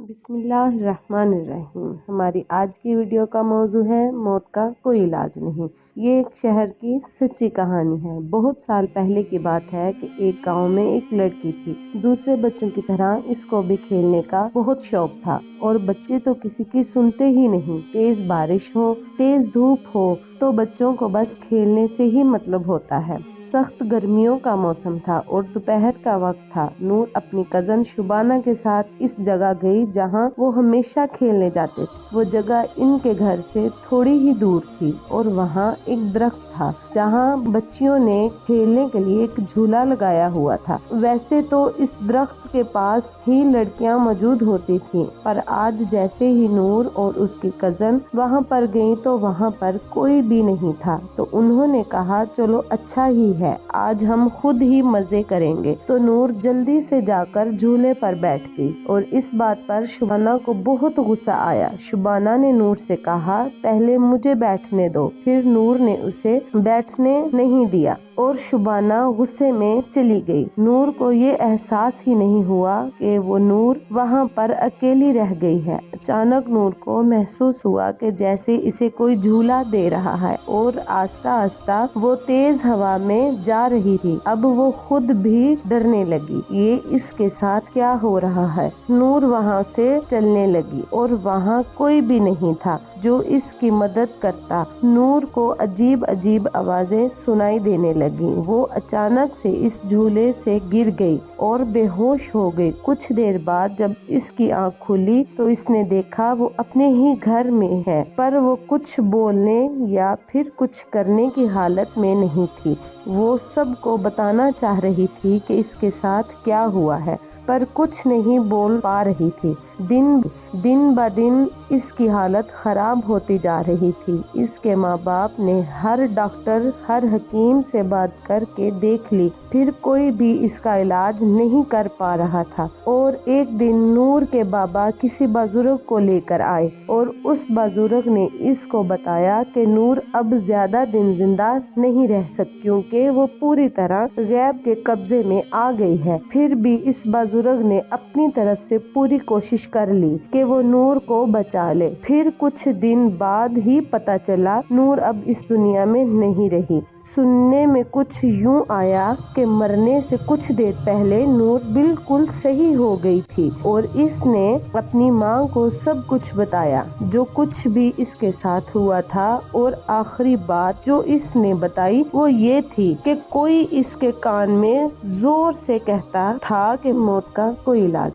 बिस्मिल्लाहिर्रहमानिर्रहीम। हमारी आज की वीडियो का मौजू है मौत का कोई इलाज नहीं। ये एक शहर की सच्ची कहानी है। बहुत साल पहले की बात है कि एक गांव में एक लड़की थी। दूसरे बच्चों की तरह इसको भी खेलने का बहुत शौक था और बच्चे तो किसी की सुनते ही नहीं। तेज बारिश हो, तेज धूप हो तो बच्चों को बस खेलने से ही मतलब होता है। सख्त गर्मियों का मौसम था और दोपहर का वक्त था। नूर अपनी कजन शुबाना के साथ इस जगह गई जहां वो हमेशा खेलने जाते थे। वो जगह इनके घर से थोड़ी ही दूर थी और वहां एक दरख्त था जहां बच्चियों ने खेलने के लिए एक झूला लगाया हुआ था। वैसे तो इस दरख्त के पास ही लड़कियां मौजूद होती थीं, पर आज जैसे ही नूर और उसकी कजन वहां पर गई तो वहां पर कोई भी नहीं था। तो उन्होंने कहा चलो अच्छा ही है, आज हम खुद ही मजे करेंगे। तो नूर जल्दी से जाकर झूले पर बैठ गई और इस बात पर शुबाना को बहुत गुस्सा आया। शुबाना ने नूर से कहा पहले मुझे बैठने दो। फिर नूर ने उसे बैठने नहीं दिया और शुबाना गुस्से में चली गई। नूर को ये एहसास ही नहीं हुआ कि वो नूर वहाँ पर अकेली रह गई है। अचानक नूर को महसूस हुआ कि जैसे इसे कोई झूला दे रहा है और आस्ता आस्ता वो तेज हवा में जा रही थी। अब वो खुद भी डरने लगी, ये इसके साथ क्या हो रहा है। नूर वहाँ से चलने लगी और वहाँ कोई भी नहीं था जो इसकी मदद करता। नूर को अजीब अजीब आवाजें सुनाई देने लगी। वो अचानक से इस झूले से गिर गई और बेहोश हो गई। कुछ देर बाद जब इसकी आंख खुली तो इसने देखा वो अपने ही घर में है, पर वो कुछ बोलने या फिर कुछ करने की हालत में नहीं थी। वो सबको बताना चाह रही थी कि इसके साथ क्या हुआ है, पर कुछ नहीं बोल पा रही थी। दिन ब दिन इसकी हालत खराब होती जा रही थी। इसके माँ बाप ने हर डॉक्टर, हर हकीम से बात करके देख ली, फिर कोई भी इसका इलाज नहीं कर पा रहा था। और एक दिन नूर के बाबा किसी बुजुर्ग को लेकर आए और उस बुजुर्ग ने इसको बताया कि नूर अब ज्यादा दिन जिंदा नहीं रह सकती क्योंकि वो पूरी तरह गैब के कब्जे में आ गई है। फिर भी इस बुजुर्ग ने अपनी तरफ से पूरी कोशिश कर ली कि वो नूर को बचा ले। फिर कुछ दिन बाद ही पता चला नूर अब इस दुनिया में नहीं रही। सुनने में कुछ यूं आया कि मरने से कुछ देर पहले नूर बिल्कुल सही हो गई थी और इसने अपनी माँ को सब कुछ बताया, जो कुछ भी इसके साथ हुआ था। और आखिरी बात जो इसने बताई वो ये थी कि कोई इसके कान में जोर से कहता था कि मौत का कोई इलाज